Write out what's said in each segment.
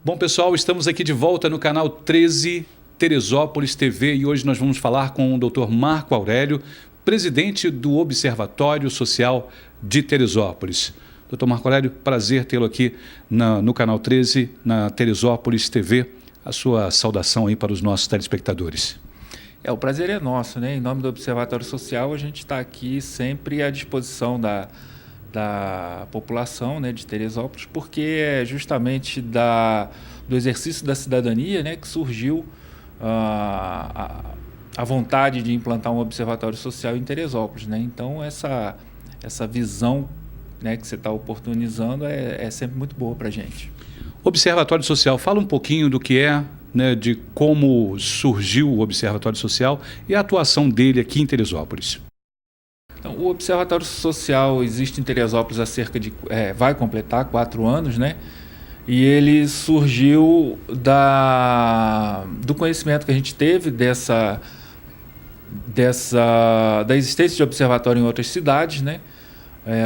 Bom, pessoal, estamos aqui de volta no canal 13 Teresópolis TV e hoje nós vamos falar com o Dr. Marco Aurélio, presidente do Observatório Social de Teresópolis. Dr. Marco Aurélio, prazer tê-lo aqui no canal 13, na Teresópolis TV. A sua saudação aí para os nossos telespectadores. O prazer é nosso, né? Em nome do Observatório Social, a gente está aqui sempre à disposição da população, né, de Teresópolis, porque é justamente do exercício da cidadania, né, que surgiu a vontade de implantar um observatório social em Teresópolis, né? Então, essa visão, né, que você está oportunizando é sempre muito boa para a gente. Observatório Social, fala um pouquinho do que é, né, de como surgiu o Observatório Social e a atuação dele aqui em Teresópolis. Então, o Observatório Social existe em Teresópolis há cerca de... vai completar 4 anos, né? E ele surgiu do conhecimento que a gente teve da existência de observatório em outras cidades, né?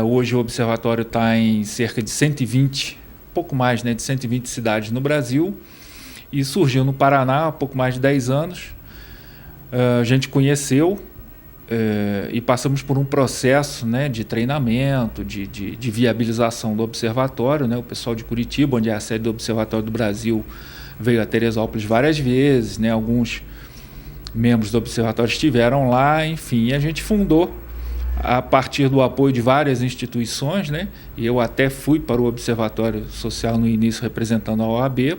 Hoje o observatório está em cerca de 120, pouco mais, né, de 120 cidades no Brasil, e surgiu no Paraná há pouco mais de 10 anos. A gente conheceu e passamos por um processo, né, de treinamento, de viabilização do observatório, né? O pessoal de Curitiba, onde é a sede do Observatório do Brasil, veio a Teresópolis várias vezes, né? Alguns membros do observatório estiveram lá, enfim, e a gente fundou a partir do apoio de várias instituições, né? E eu até fui para o Observatório Social no início representando a OAB.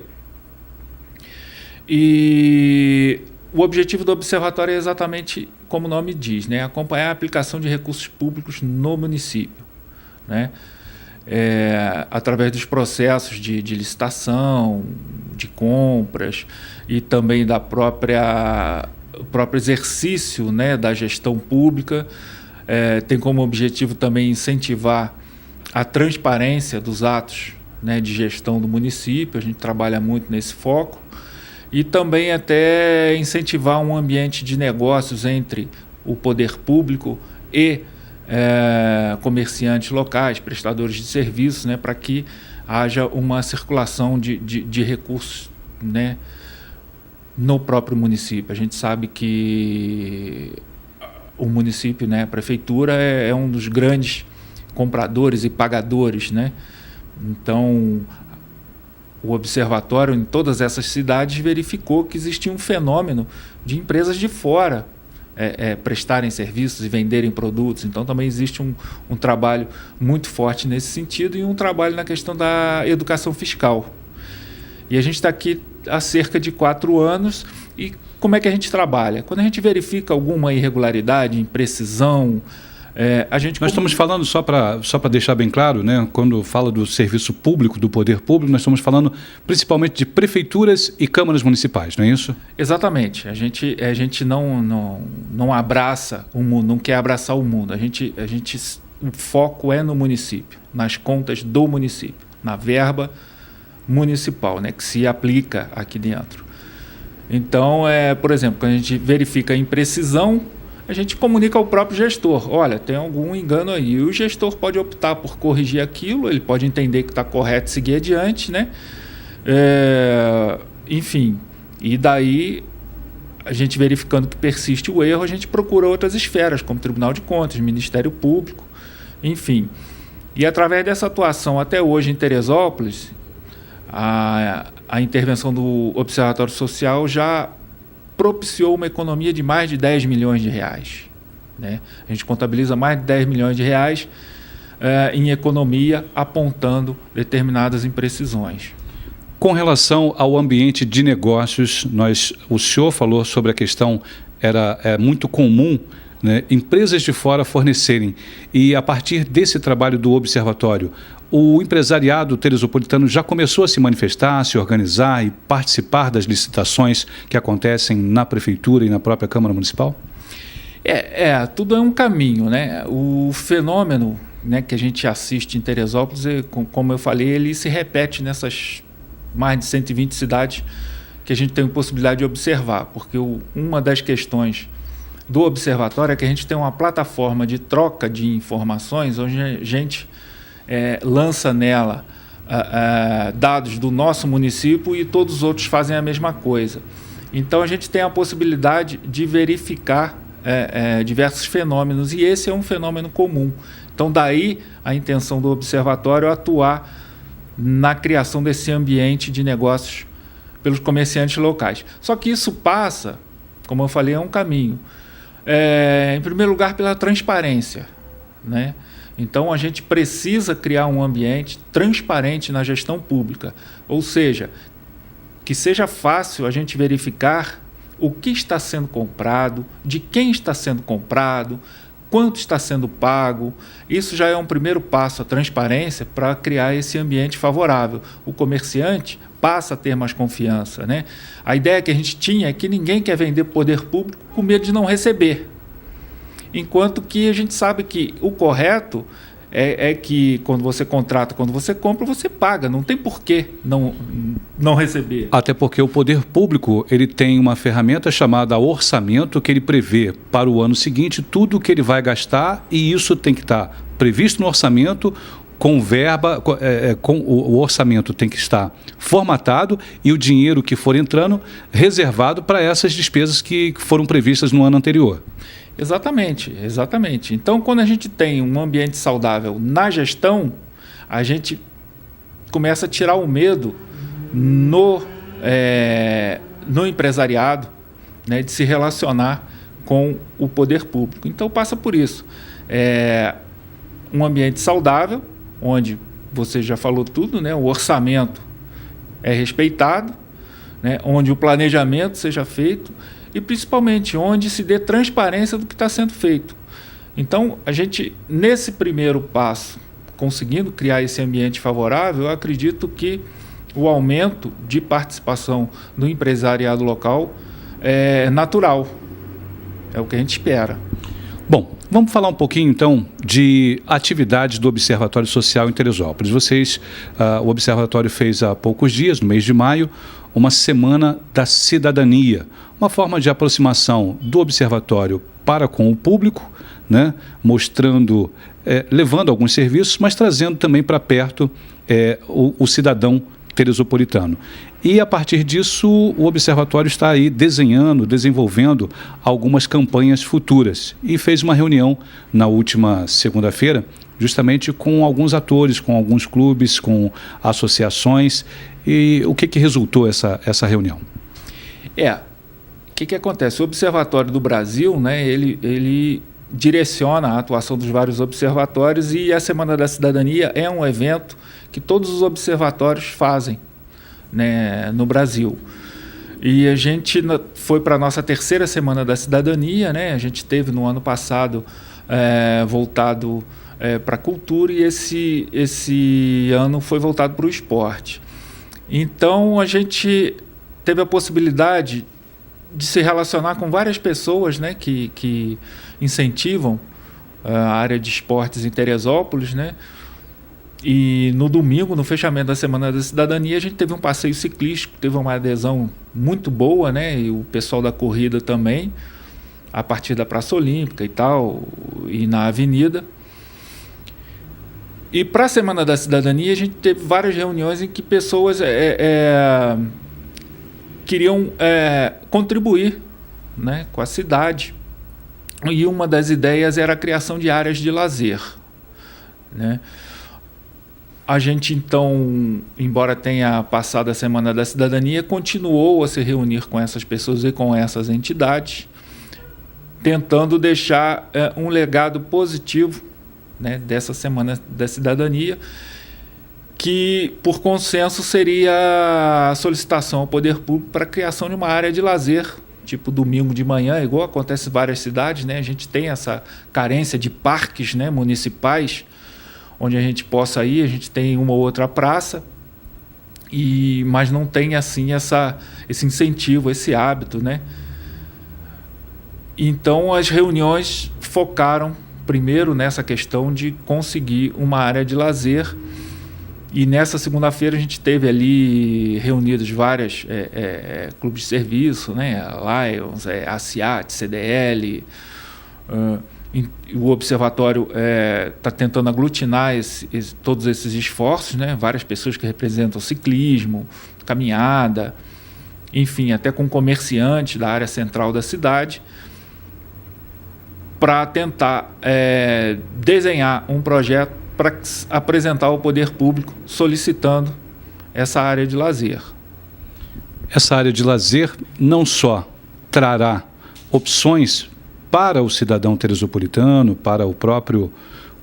E o objetivo do observatório é exatamente como o nome diz, né? Acompanhar a aplicação de recursos públicos no município, né? Através dos processos de licitação, de compras e também do próprio exercício, né, da gestão pública. Tem como objetivo também incentivar a transparência dos atos, né, de gestão do município. A gente trabalha muito nesse foco. E também até incentivar um ambiente de negócios entre o poder público e comerciantes locais, prestadores de serviços, né, para que haja uma circulação de recursos, né, no próprio município. A gente sabe que o município, né, a prefeitura, é um dos grandes compradores e pagadores, né? Então, o observatório em todas essas cidades verificou que existia um fenômeno de empresas de fora prestarem serviços e venderem produtos. Então também existe um trabalho muito forte nesse sentido e um trabalho na questão da educação fiscal. E a gente está aqui há cerca de 4 anos e como é que a gente trabalha? Quando a gente verifica alguma irregularidade, imprecisão, Nós estamos falando, só para deixar bem claro, né, quando fala do serviço público, do poder público, nós estamos falando principalmente de prefeituras e câmaras municipais, não é isso? Exatamente. A gente não abraça o mundo, não quer abraçar o mundo. O foco é no município, nas contas do município, na verba municipal, né, que se aplica aqui dentro. Então, por exemplo, quando a gente verifica a imprecisão, a gente comunica ao próprio gestor, olha, tem algum engano aí. E o gestor pode optar por corrigir aquilo, ele pode entender que está correto e seguir adiante, né? Enfim, e daí, a gente verificando que persiste o erro, a gente procura outras esferas, como Tribunal de Contas, Ministério Público, enfim. E através dessa atuação até hoje em Teresópolis, a intervenção do Observatório Social já propiciou uma economia de mais de 10 milhões de reais, né? A gente contabiliza mais de 10 milhões de reais em economia, apontando determinadas imprecisões. Com relação ao ambiente de negócios, o senhor falou sobre a questão, é muito comum, né, empresas de fora fornecerem, e a partir desse trabalho do observatório, o empresariado teresopolitano já começou a se manifestar, a se organizar e participar das licitações que acontecem na prefeitura e na própria Câmara Municipal? Tudo é um caminho, né? O fenômeno, né, que a gente assiste em Teresópolis, como eu falei, ele se repete nessas mais de 120 cidades que a gente tem possibilidade de observar, porque uma das questões do observatório é que a gente tem uma plataforma de troca de informações onde a gente lança nela dados do nosso município e todos os outros fazem a mesma coisa. Então, a gente tem a possibilidade de verificar diversos fenômenos, e esse é um fenômeno comum. Então, daí a intenção do observatório atuar na criação desse ambiente de negócios pelos comerciantes locais. Só que isso passa, como eu falei, é um caminho. Em primeiro lugar, pela transparência, né? Então, a gente precisa criar um ambiente transparente na gestão pública, ou seja, que seja fácil a gente verificar o que está sendo comprado, de quem está sendo comprado, quanto está sendo pago. Isso já é um primeiro passo, a transparência, para criar esse ambiente favorável. O comerciante passa a ter mais confiança, né? A ideia que a gente tinha é que ninguém quer vender para o poder público com medo de não receber. Enquanto que a gente sabe que o correto é que quando você contrata, quando você compra, você paga. Não tem por que não receber. Até porque o poder público ele tem uma ferramenta chamada orçamento, que ele prevê para o ano seguinte tudo o que ele vai gastar, e isso tem que estar previsto no orçamento, com verba, o orçamento tem que estar formatado e o dinheiro que for entrando reservado para essas despesas que foram previstas no ano anterior. Exatamente, exatamente. Então, quando a gente tem um ambiente saudável na gestão, a gente começa a tirar o medo no empresariado, né, de se relacionar com o poder público. Então, passa por isso. Um ambiente saudável, onde você já falou tudo, né, o orçamento é respeitado, né, onde o planejamento seja feito, e principalmente onde se dê transparência do que está sendo feito. Então, a gente, nesse primeiro passo, conseguindo criar esse ambiente favorável, eu acredito que o aumento de participação do empresariado local é natural. É o que a gente espera. Bom, vamos falar um pouquinho, então, de atividades do Observatório Social em Teresópolis. O Observatório fez há poucos dias, no mês de maio, uma Semana da Cidadania, uma forma de aproximação do Observatório para com o público, né, mostrando, levando alguns serviços, mas trazendo também para perto o cidadão teresopolitano. E, a partir disso, o Observatório está aí desenvolvendo algumas campanhas futuras. E fez uma reunião na última segunda-feira, justamente com alguns atores, com alguns clubes, com associações. E o que resultou essa reunião? O que acontece? O Observatório do Brasil, né, ele direciona a atuação dos vários observatórios, e a Semana da Cidadania é um evento que todos os observatórios fazem, né, no Brasil. E a gente foi para a nossa terceira Semana da Cidadania, né? A gente teve no ano passado voltado para a cultura, e esse ano foi voltado para o esporte. Então, a gente teve a possibilidade de se relacionar com várias pessoas, né, que incentivam a área de esportes em Teresópolis, né? E no domingo, no fechamento da Semana da Cidadania, a gente teve um passeio ciclístico, teve uma adesão muito boa, né? E o pessoal da corrida também, a partir da Praça Olímpica e tal, e na Avenida. E para a Semana da Cidadania, a gente teve várias reuniões em que pessoas queriam contribuir, né, com a cidade. E uma das ideias era a criação de áreas de lazer, né? A gente, então, embora tenha passado a Semana da Cidadania, continuou a se reunir com essas pessoas e com essas entidades, tentando deixar um legado positivo, né, dessa Semana da Cidadania, que, por consenso, seria a solicitação ao poder público para a criação de uma área de lazer, tipo domingo de manhã, igual acontece em várias cidades, né? A gente tem essa carência de parques, né, municipais, onde a gente possa ir. A gente tem uma ou outra praça, mas não tem assim esse incentivo, esse hábito, né? Então, as reuniões focaram primeiro nessa questão de conseguir uma área de lazer. E nessa segunda-feira a gente teve ali reunidos várias clubes de serviço, né? Lions, ACIAT, CDL, O observatório está tentando aglutinar todos esses esforços, né? Várias pessoas que representam ciclismo, caminhada, enfim, até com comerciantes da área central da cidade, para tentar desenhar um projeto para apresentar ao poder público solicitando essa área de lazer. Essa área de lazer não só trará opções para o cidadão teresopolitano, para o próprio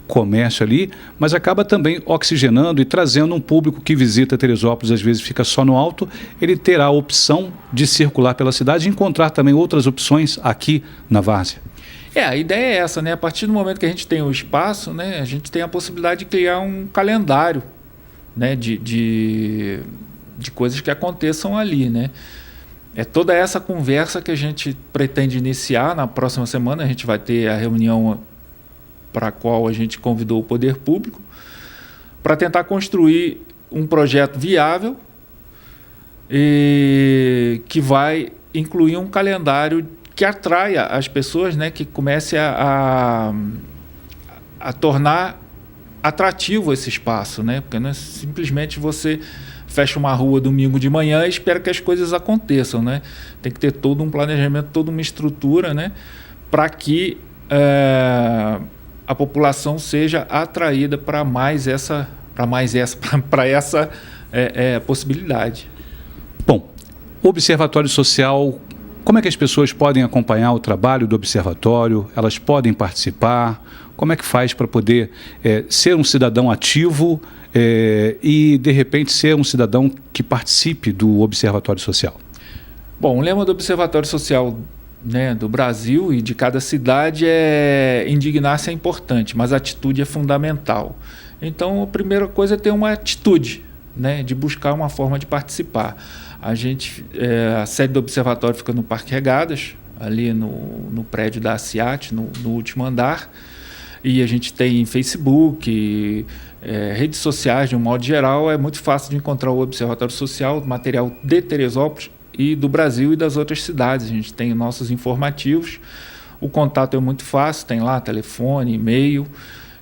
comércio ali, mas acaba também oxigenando e trazendo um público que visita Teresópolis, às vezes fica só no alto, ele terá a opção de circular pela cidade e encontrar também outras opções aqui na várzea. A ideia é essa, né? A partir do momento que a gente tem o espaço, né, a gente tem a possibilidade de criar um calendário, né, de coisas que aconteçam ali, né? É toda essa conversa que a gente pretende iniciar na próxima semana. A gente vai ter a reunião para a qual a gente convidou o poder público para tentar construir um projeto viável e que vai incluir um calendário que atraia as pessoas, né, que comece a tornar atrativo esse espaço, né? Porque não é simplesmente você fecha uma rua domingo de manhã e espera que as coisas aconteçam, né? Tem que ter todo um planejamento, toda uma estrutura, né, para que a população seja atraída para essa possibilidade. Bom, o Observatório Social, como é que as pessoas podem acompanhar o trabalho do Observatório? Elas podem participar? Como é que faz para poder ser um cidadão ativo e, de repente, ser um cidadão que participe do Observatório Social? Bom, o lema do Observatório Social, né, do Brasil e de cada cidade é indignar-se é importante, mas a atitude é fundamental. Então, a primeira coisa é ter uma atitude, né, de buscar uma forma de participar. A sede do Observatório fica no Parque Regadas, ali no prédio da ACIAT, no último andar. E a gente tem Facebook, redes sociais de um modo geral. É muito fácil de encontrar o Observatório Social, material de Teresópolis e do Brasil e das outras cidades. A gente tem nossos informativos. O contato é muito fácil, tem lá telefone, e-mail.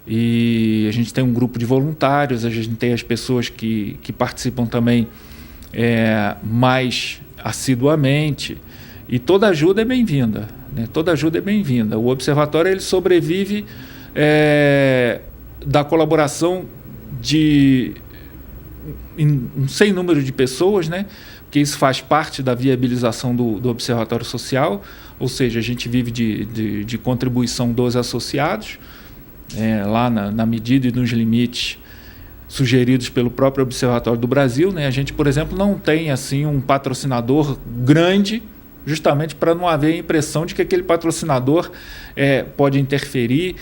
E a gente tem um grupo de voluntários, a gente tem as pessoas que participam também mais assiduamente. E toda ajuda é bem-vinda, né? Toda ajuda é bem-vinda. O Observatório ele sobrevive da colaboração de um sem número de pessoas, né? Porque isso faz parte da viabilização do Observatório Social, ou seja, a gente vive de contribuição dos associados, lá na medida e nos limites sugeridos pelo próprio Observatório do Brasil, né? A gente, por exemplo, não tem assim um patrocinador grande, justamente para não haver a impressão de que aquele patrocinador pode interferir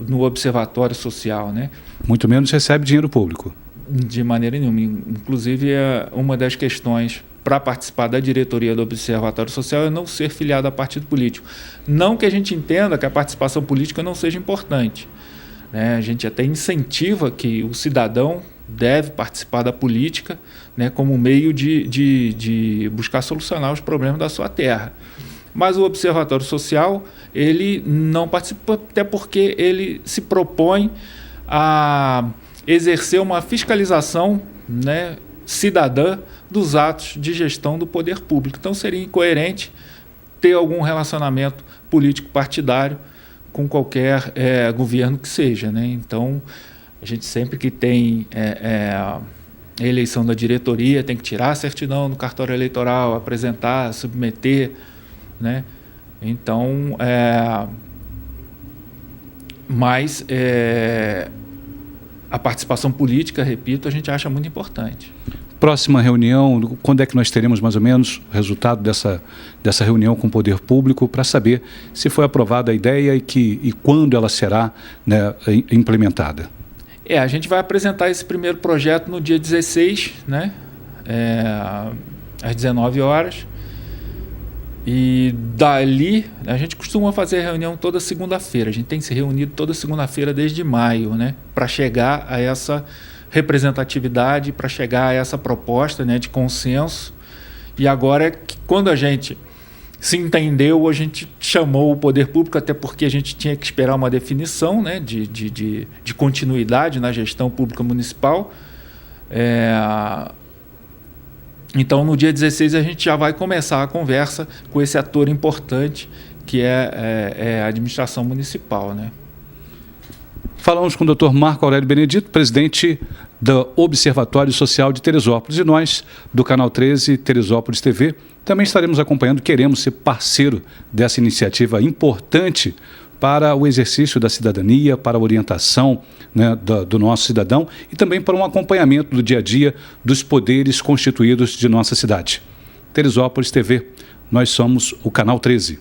no Observatório Social, né? Muito menos recebe dinheiro público. De maneira nenhuma. Inclusive, uma das questões para participar da diretoria do Observatório Social é não ser filiado a partido político. Não que a gente entenda que a participação política não seja importante, né? A gente até incentiva que o cidadão deve participar da política, né, como meio de buscar solucionar os problemas da sua terra. Mas o Observatório Social ele não participa, até porque ele se propõe a exercer uma fiscalização, né, cidadã dos atos de gestão do poder público. Então seria incoerente ter algum relacionamento político partidário com qualquer governo que seja, né? Então a gente sempre que tem a eleição da diretoria tem que tirar a certidão do cartório eleitoral, apresentar, submeter, né? Então, mas a participação política, repito, a gente acha muito importante. Próxima reunião, quando é que nós teremos mais ou menos o resultado dessa reunião com o poder público para saber se foi aprovada a ideia e quando ela será, né, implementada? A gente vai apresentar esse primeiro projeto no dia 16, né, às 19 horas. E dali, a gente costuma fazer reunião toda segunda-feira. A gente tem se reunido toda segunda-feira desde maio, né, para chegar a essa representatividade, para chegar a essa proposta, né, de consenso. E agora, quando a gente se entendeu, a gente chamou o poder público, até porque a gente tinha que esperar uma definição, né, de continuidade na gestão pública municipal. Então, no dia 16, a gente já vai começar a conversa com esse ator importante, que é a administração municipal, né? Falamos com o Dr. Marco Aurélio Benedito, presidente do Observatório Social de Teresópolis. E nós, do Canal 13 Teresópolis TV, também estaremos acompanhando, queremos ser parceiro dessa iniciativa importante para o exercício da cidadania, para a orientação, né, do nosso cidadão e também para um acompanhamento do dia a dia dos poderes constituídos de nossa cidade. Teresópolis TV, nós somos o Canal 13.